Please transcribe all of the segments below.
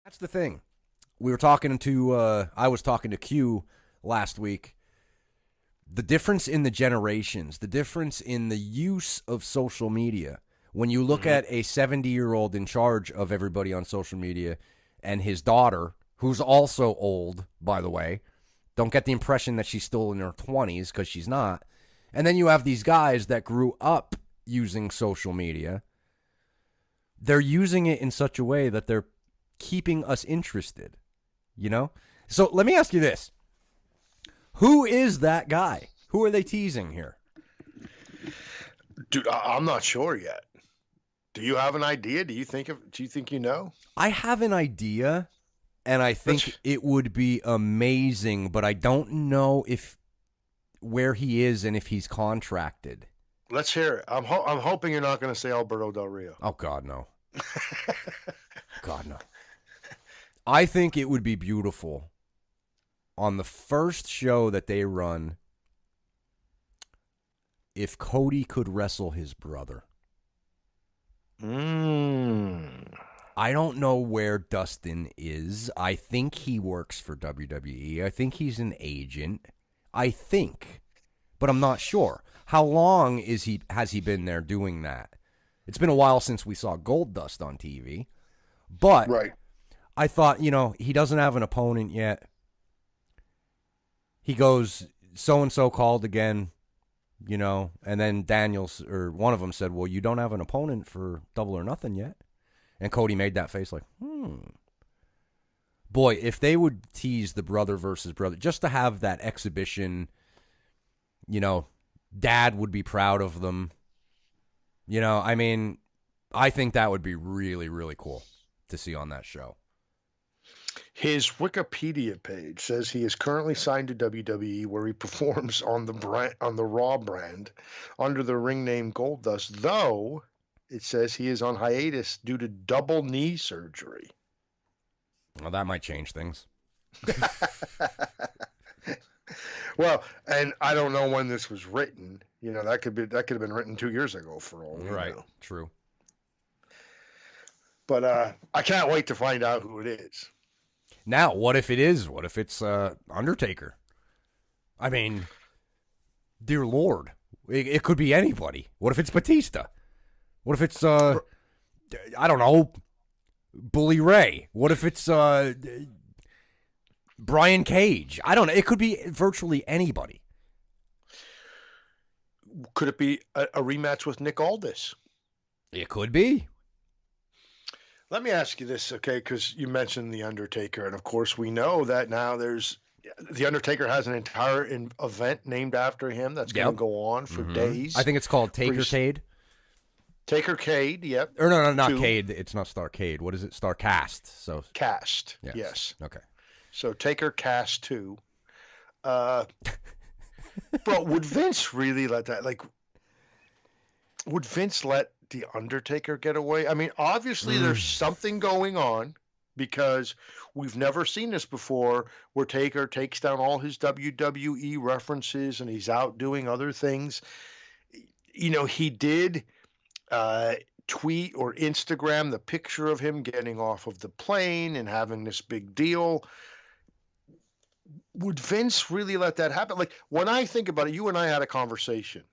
That's the thing. I was talking to Q last week. The difference in the generations, the difference in the use of social media. When you look at a 70-year-old in charge of everybody on social media and his daughter, who's also old, by the way, don't get the impression that she's still in her 20s because she's not. And then you have these guys that grew up using social media. They're using it in such a way that they're keeping us interested, you know? So let me ask you this. Who is that guy? Who are they teasing here? Dude, I'm not sure yet. Do you have an idea? Do you think you know? I have an idea, and I think it would be amazing, but I don't know where he is and if he's contracted. Let's hear it. I'm hoping you're not going to say Alberto Del Rio. Oh, God, no. God, no. I think it would be beautiful on the first show that they run if Cody could wrestle his brother. I don't know where Dustin is. I think he works for WWE. I think he's an agent. I think, but I'm not sure. How long has he been there doing that? It's been a while since we saw Goldust on TV. But right. I thought, he doesn't have an opponent yet. He goes, so-and-so called again, and then Daniels, or one of them said, well, you don't have an opponent for Double or Nothing yet. And Cody made that face like, Boy, if they would tease the brother versus brother, just to have that exhibition, Dad would be proud of them. I think that would be really, really cool to see on that show. His Wikipedia page says he is currently signed to WWE, where he performs on the Raw brand under the ring name Goldust, though it says he is on hiatus due to double knee surgery. Well, that might change things. Well, and I don't know when this was written. That could have been written 2 years ago for all we know. True. But I can't wait to find out who it is. Now, what if it is? What if it's Undertaker? I mean, dear Lord, it could be anybody. What if it's Batista? What if it's, I don't know, Bully Ray? What if it's Brian Cage? I don't know. It could be virtually anybody. Could it be a rematch with Nick Aldis? It could be. Let me ask you this, okay, because you mentioned The Undertaker, and of course we know that now The Undertaker has an entire event named after him that's going to go on for days. I think it's called Takercade. Takercade, yep. Or no, not Cade. It's not Starcade. What is it? Starcast. So Cast, yes. Okay. So Taker Cast 2. But would Vince really let that, would Vince let The Undertaker get away? I mean, obviously there's something going on, because we've never seen this before, where Taker takes down all his WWE references and he's out doing other things. He did tweet or Instagram the picture of him getting off of the plane and having this big deal. Would Vince really let that happen? When I think about it, you and I had a conversation.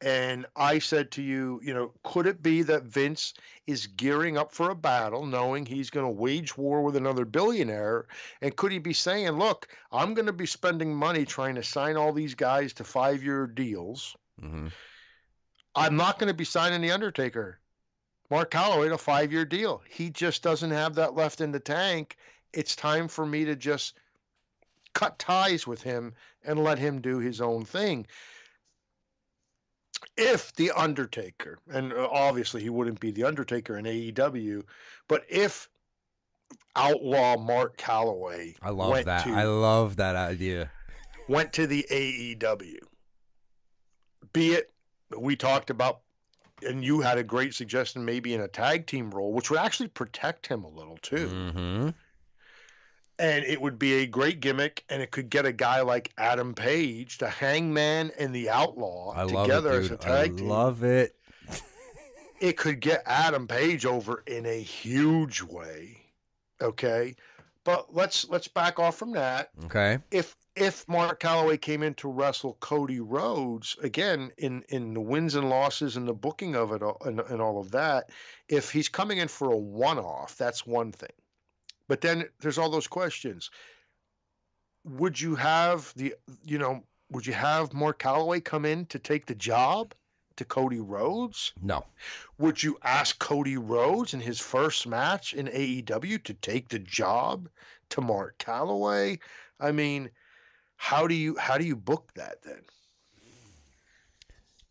And I said to you, could it be that Vince is gearing up for a battle, knowing he's going to wage war with another billionaire? And could he be saying, look, I'm going to be spending money trying to sign all these guys to 5-year deals. Mm-hmm. I'm not going to be signing The Undertaker, Mark Calloway, to a 5-year deal. He just doesn't have that left in the tank. It's time for me to just cut ties with him and let him do his own thing. If The Undertaker, and obviously he wouldn't be The Undertaker in AEW, but if Outlaw Mark Calloway, I love that idea, went to the AEW, be it we talked about, and you had a great suggestion, maybe in a tag team role, which would actually protect him a little too. Mm-hmm. And it would be a great gimmick, and it could get a guy like Adam Page, the Hangman and the Outlaw, together as a tag team. I love it. It could get Adam Page over in a huge way. Okay, but let's back off from that. Okay. If Mark Calloway came in to wrestle Cody Rhodes again in the wins and losses and the booking of it and all of that, if he's coming in for a one-off, that's one thing. But then there's all those questions. Would you have would you have Mark Calloway come in to take the job to Cody Rhodes? No. Would you ask Cody Rhodes in his first match in AEW to take the job to Mark Calloway? I mean, how do you book that then?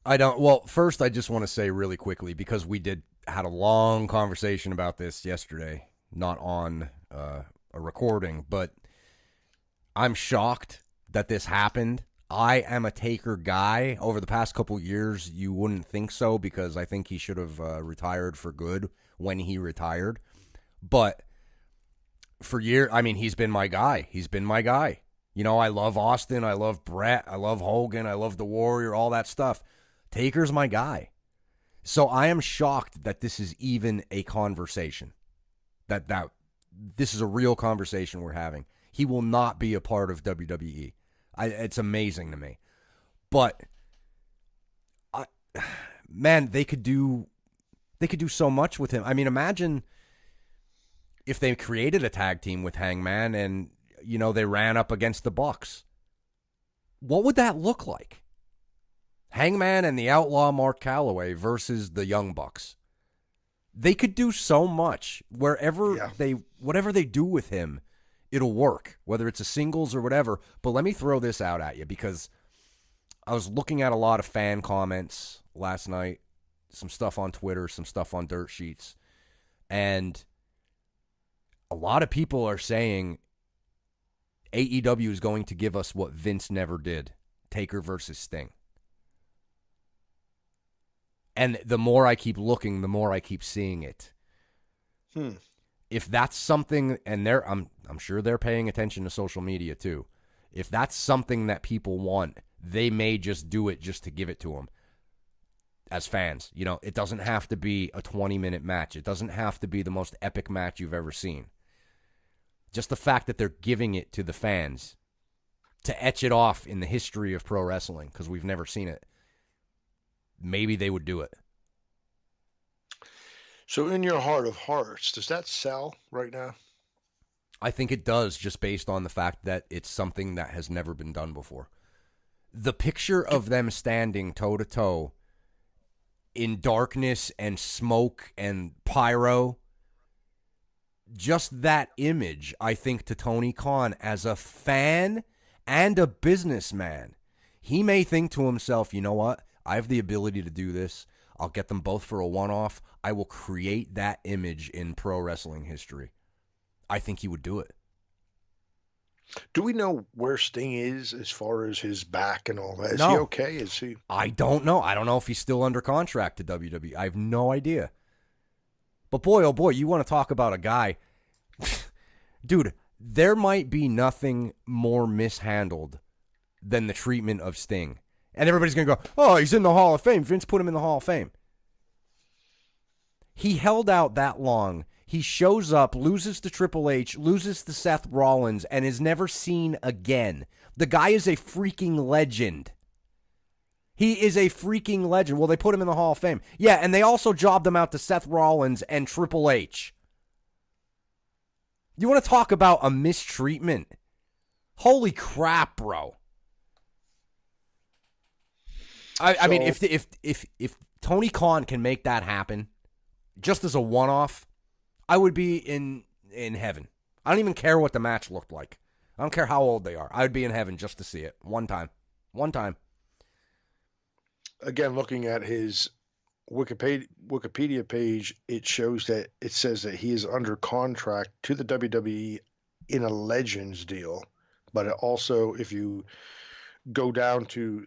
I don't. Well, first, I just want to say really quickly, because we had a long conversation about this yesterday, not on a recording, but I'm shocked that this happened. I am a Taker guy. Over the past couple years, you wouldn't think so, because I think he should have retired for good when he retired. But for years, I mean, he's been my guy. He's been my guy. You know, I love Austin. I love Brett. I love Hogan. I love the Warrior, all that stuff. Taker's my guy. So I am shocked that this is even a conversation. That this is a real conversation we're having. He will not be a part of WWE. It's amazing to me. But man, they could do so much with him. I mean, imagine if they created a tag team with Hangman and, you know, they ran up against the Bucks. What would that look like? Hangman and the Outlaw Mark Calloway versus the Young Bucks. They could do so much. Whatever they do with him, it'll work, whether it's a singles or whatever. But let me throw this out at you, because I was looking at a lot of fan comments last night, some stuff on Twitter, some stuff on Dirt Sheets, and a lot of people are saying AEW is going to give us what Vince never did, Taker versus Sting. And the more I keep looking, the more I keep seeing it. If that's something, and I'm sure they're paying attention to social media too. If that's something that people want, they may just do it just to give it to them as fans. You know, it doesn't have to be a 20-minute match. It doesn't have to be the most epic match you've ever seen. Just the fact that they're giving it to the fans to etch it off in the history of pro wrestling, because we've never seen it. Maybe they would do it. So in your heart of hearts, does that sell right now? I think it does, just based on the fact that it's something that has never been done before. The picture of them standing toe-to-toe in darkness and smoke and pyro, just that image, I think, to Tony Khan as a fan and a businessman, he may think to himself, you know what? I have the ability to do this. I'll get them both for a one-off. I will create that image in pro wrestling history. I think he would do it. Do we know where Sting is as far as his back and all that? Is No. he okay? Is he? I don't know. I don't know if he's still under contract to WWE. I have no idea. But boy, oh boy, you want to talk about a guy. Dude, there might be nothing more mishandled than the treatment of Sting. And everybody's going to go, oh, he's in the Hall of Fame. Vince put him in the Hall of Fame. He held out that long. He shows up, loses to Triple H, loses to Seth Rollins, and is never seen again. The guy is a freaking legend. He is a freaking legend. Well, they put him in the Hall of Fame. Yeah, and they also jobbed him out to Seth Rollins and Triple H. You want to talk about a mistreatment? Holy crap, bro. I mean, if Tony Khan can make that happen, just as a one-off, I would be in heaven. I don't even care what the match looked like. I don't care how old they are. I would be in heaven just to see it. One time. Again, looking at his Wikipedia page, it shows that it says that he is under contract to the WWE in a Legends deal. But it also, if you go down to,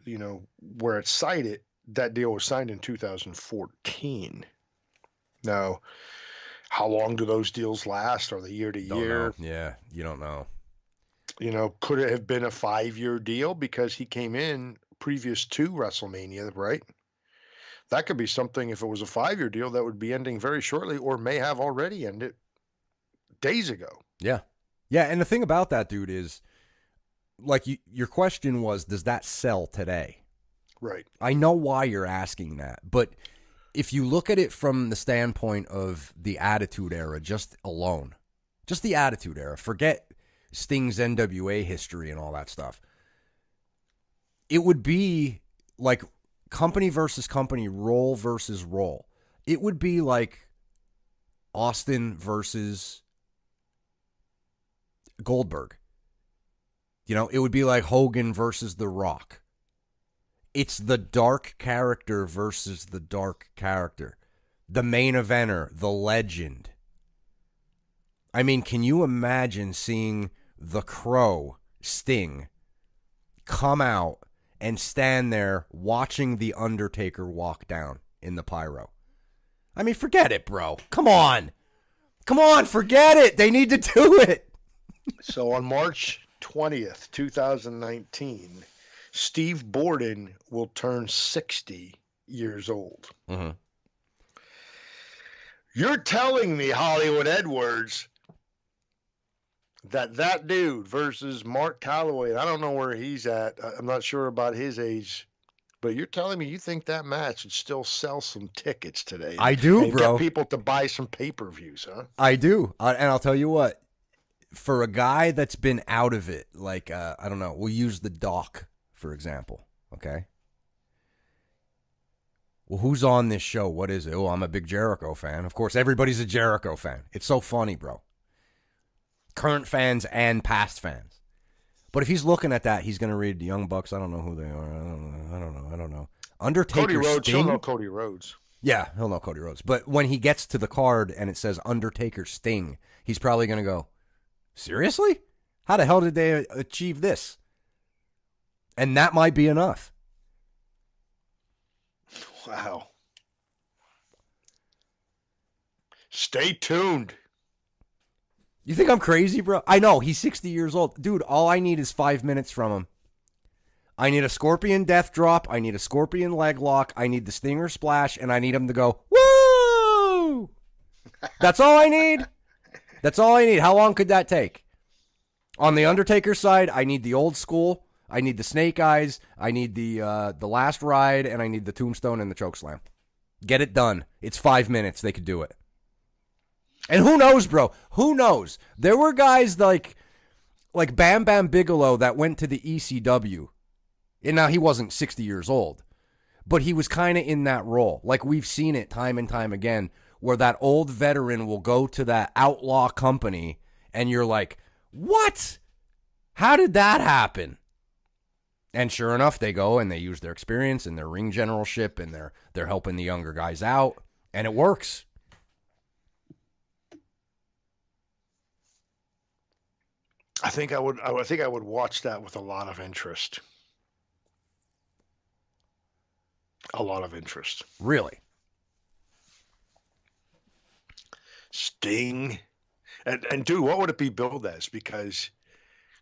where it's cited, that deal was signed in 2014. Now, how long do those deals last? Are they year to year? Yeah, you don't know. Could it have been a 5-year deal because he came in previous to WrestleMania, right? That could be something. If it was a 5-year deal, that would be ending very shortly, or may have already ended. days ago. Yeah. Yeah, and the thing about that, dude, is like your question was, does that sell today? Right. I know why you're asking that, but if you look at it from the standpoint of the Attitude Era just alone, just the Attitude Era, forget Sting's NWA history and all that stuff, it would be like company versus company, role versus role. It would be like Austin versus Goldberg. You know, it would be like Hogan versus The Rock. It's the dark character versus the dark character. The main eventer, the legend. I mean, can you imagine seeing the Crow, Sting, come out and stand there watching The Undertaker walk down in the pyro? I mean, forget it, bro. Come on. Come on, forget it. They need to do it. So on March 20th, 2019, Steve Borden will turn 60 years old. Mm-hmm. You're telling me, Hollywood Edwards, that dude versus Mark Calloway, I don't know where he's at. I'm not sure about his age, but you're telling me you think that match would still sell some tickets today? I do, and bro. Get people to buy some pay-per-views, huh? I do. And I'll tell you what, for a guy that's been out of it, like, I don't know, we'll use the Doc, for example, okay? Well, who's on this show? What is it? Oh, I'm a big Jericho fan. Of course, everybody's a Jericho fan. It's so funny, bro. Current fans and past fans. But if he's looking at that, he's going to read the Young Bucks. I don't know who they are. I don't know. Undertaker, Cody Rhodes, Sting? he'll know Cody Rhodes. Yeah, he'll know Cody Rhodes. But when he gets to the card and it says Undertaker Sting, he's probably going to go, seriously? How the hell did they achieve this? And that might be enough. Wow. Stay tuned. You think I'm crazy, bro? I know, he's 60 years old. Dude, all I need is 5 minutes from him. I need a Scorpion Death Drop. I need a Scorpion Leg Lock. I need the Stinger Splash. And I need him to go, woo! That's all I need. That's all I need. How long could that take? On the Undertaker side, I need the old school. I need the Snake Eyes. I need the Last Ride. And I need the Tombstone and the Chokeslam. Get it done. It's 5 minutes. They could do it. And who knows, bro? Who knows? There were guys like Bam Bam Bigelow that went to the ECW. And now he wasn't 60 years old. But he was kind of in that role. Like we've seen it time and time again where that old veteran will go to that outlaw company and you're like, what? How did that happen? And sure enough, they go and they use their experience and their ring generalship and they're helping the younger guys out. And it works. I think I would watch that with a lot of interest. A lot of interest. Really? Sting. And dude, what would it be billed as? Because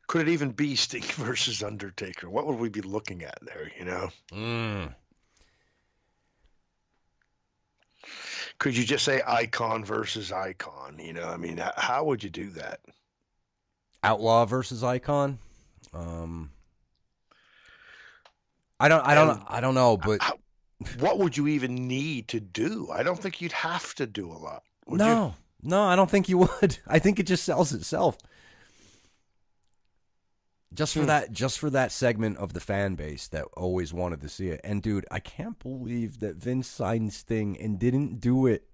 could it even be Sting versus Undertaker? What would we be looking at there, you know? Could you just say Icon versus Icon? You know, I mean, how would you do that? Outlaw versus Icon? I don't know, but what would you even need to do? I don't think you'd have to do a lot. No, I don't think you would. I think it just sells itself. Just for that segment of the fan base that always wanted to see it. And dude, I can't believe that Vince signed Sting and didn't do it.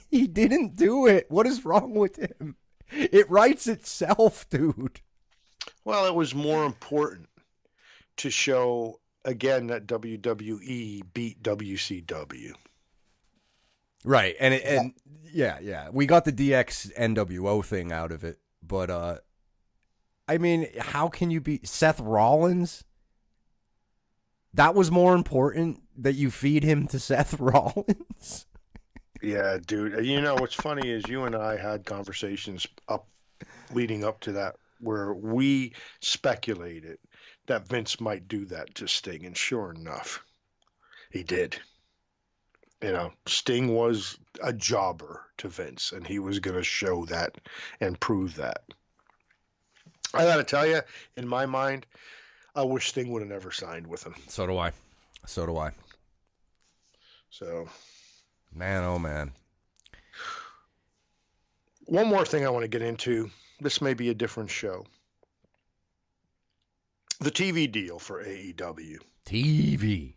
He didn't do it. What is wrong with him? It writes itself, dude. Well, it was more important to show again that WWE beat WCW. Right. And yeah. We got the DX NWO thing out of it, but I mean, how can you beat Seth Rollins? That was more important that you feed him to Seth Rollins. Yeah, dude. You know, what's funny is you and I had conversations leading up to that where we speculated that Vince might do that to Sting, and sure enough, he did. Sting was a jobber to Vince, and he was going to show that and prove that. I got to tell you, in my mind, I wish Sting would have never signed with him. So do I. So, man, oh man. One more thing I want to get into. This may be a different show. The TV deal for AEW. TV.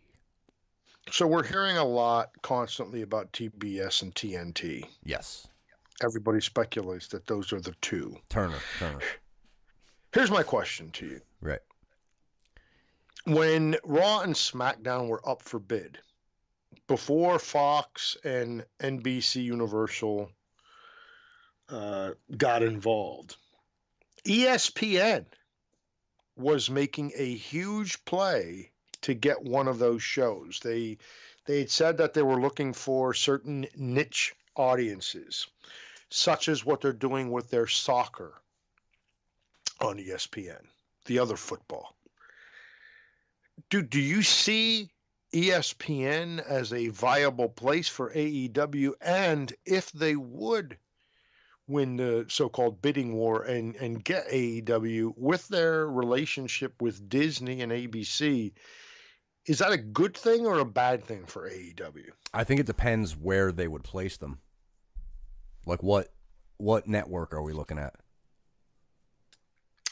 So we're hearing a lot constantly about TBS and TNT. Yes. Everybody speculates that those are the two. Turner. Here's my question to you. Right. When Raw and SmackDown were up for bid, before Fox and NBC Universal got involved, ESPN was making a huge play to get one of those shows. They had said that they were looking for certain niche audiences, such as what they're doing with their soccer on ESPN, the other football. Do you see ESPN as a viable place for AEW? And if they would win the so-called bidding war and get AEW with their relationship with Disney and ABC, is that a good thing or a bad thing for AEW? I think it depends where they would place them. Like what network are we looking at?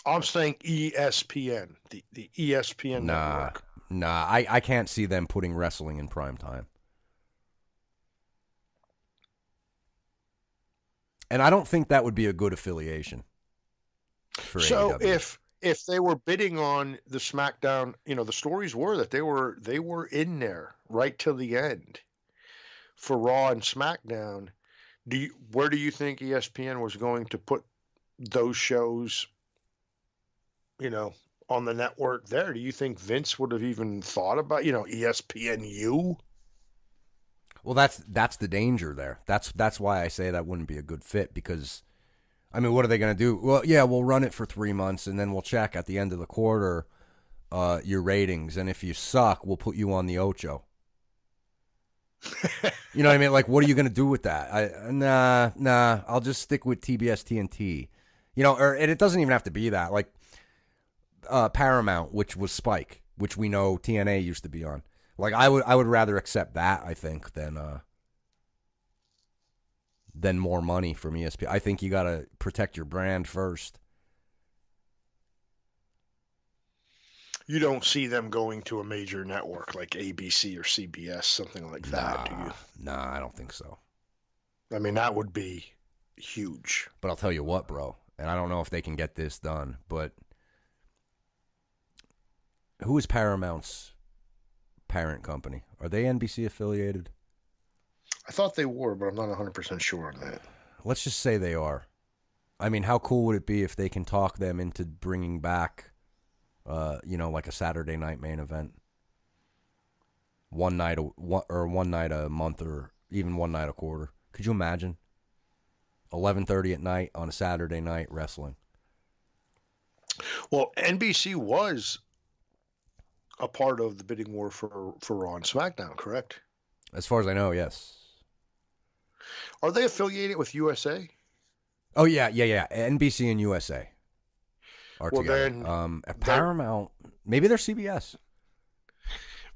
I'm saying ESPN, the ESPN network. Nah, I can't see them putting wrestling in prime time. And I don't think that would be a good affiliation for So AEW. if they were bidding on the SmackDown, the stories were that they were in there right till the end for Raw and SmackDown. Where do you think ESPN was going to put those shows, on the network there? Do you think Vince would have even thought about, ESPNU? Well, that's the danger there. That's why I say that wouldn't be a good fit because, I mean, what are they going to do? Well, yeah, we'll run it for 3 months and then we'll check at the end of the quarter your ratings, and if you suck, we'll put you on the Ocho. You know what I mean? Like, what are you going to do with that? Nah. I'll just stick with TBS TNT. And it doesn't even have to be that. Like Paramount, which was Spike, which we know TNA used to be on. Like I would rather accept that, I think, than more money from ESPN. I think you got to protect your brand first. You don't see them going to a major network like ABC or CBS, something like that, do you? Nah, I don't think so. I mean, that would be huge. But I'll tell you what, bro, and I don't know if they can get this done, but who is Paramount's parent company? Are they NBC affiliated? I thought they were, but I'm not 100% sure on that. Let's just say they are. I mean, how cool would it be if they can talk them into bringing back, like a Saturday night main event, one night a month, or even one night a quarter? Could you imagine? 11:30 at night on a Saturday night wrestling. Well, NBC was a part of the bidding war for Raw and SmackDown, correct? As far as I know, yes. Are they affiliated with USA? Oh, yeah. NBC and USA are together. Then, Paramount, maybe they're CBS.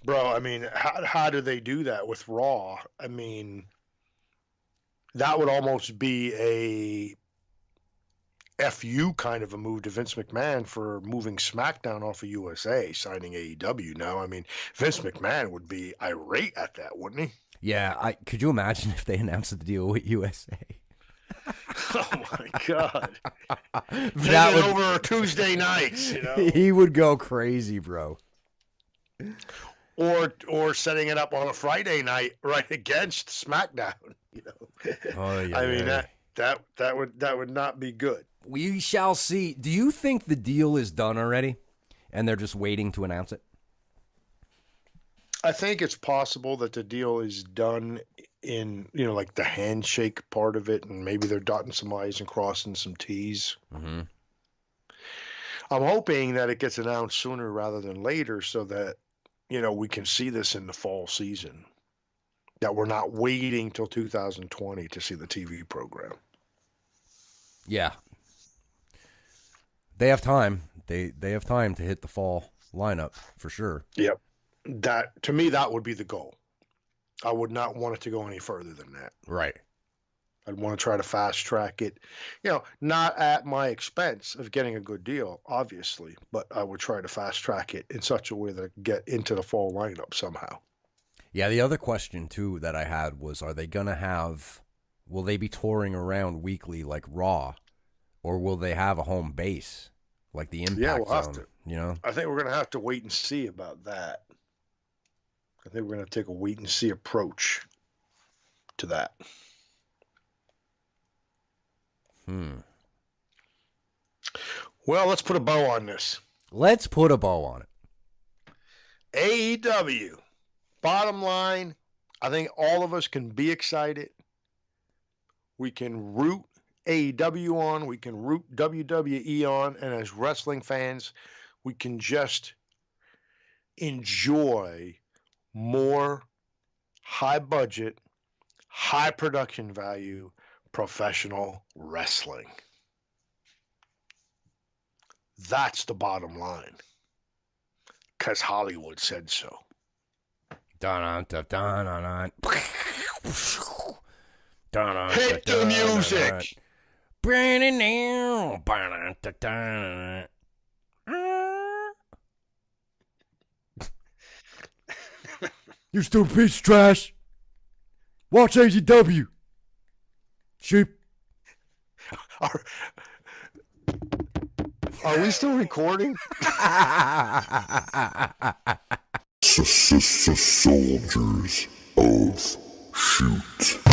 Bro, I mean, how do they do that with Raw? I mean, that would almost be a FU kind of a move to Vince McMahon for moving SmackDown off of USA, signing AEW now. I mean, Vince McMahon would be irate at that, wouldn't he? Yeah, could you imagine if they announced the deal with USA? Oh my God! That would, over Tuesday nights, He would go crazy, bro. Or setting it up on a Friday night right against SmackDown. Oh, yeah. I mean that would not be good. We shall see. Do you think the deal is done already, and they're just waiting to announce it? I think it's possible that the deal is done in, like the handshake part of it, and maybe they're dotting some I's and crossing some T's. Mm-hmm. I'm hoping that it gets announced sooner rather than later so that, we can see this in the fall season. that we're not waiting till 2020 to see the TV program. Yeah. They have time. They have time to hit the fall lineup for sure. Yep. That, to me, that would be the goal. I would not want it to go any further than that. Right. I'd want to try to fast track it, not at my expense of getting a good deal, obviously, but I would try to fast track it in such a way that I could get into the fall lineup somehow. Yeah, the other question, too, that I had was, will they be touring around weekly like Raw, or will they have a home base like the Impact we'll Zone? have to. I think we're going to have to wait and see about that. I think we're going to take a wait and see approach to that. Well, let's put a bow on this. Let's put a bow on it. AEW. Bottom line, I think all of us can be excited. We can root AEW on. We can root WWE on. And as wrestling fans, we can just enjoy more high budget, high production value professional wrestling. That's the bottom line. Because Hollywood said so. Hit the music. You stupid piece of trash. Watch AEW. Sheep. Are we still recording? Soldiers of Shoot.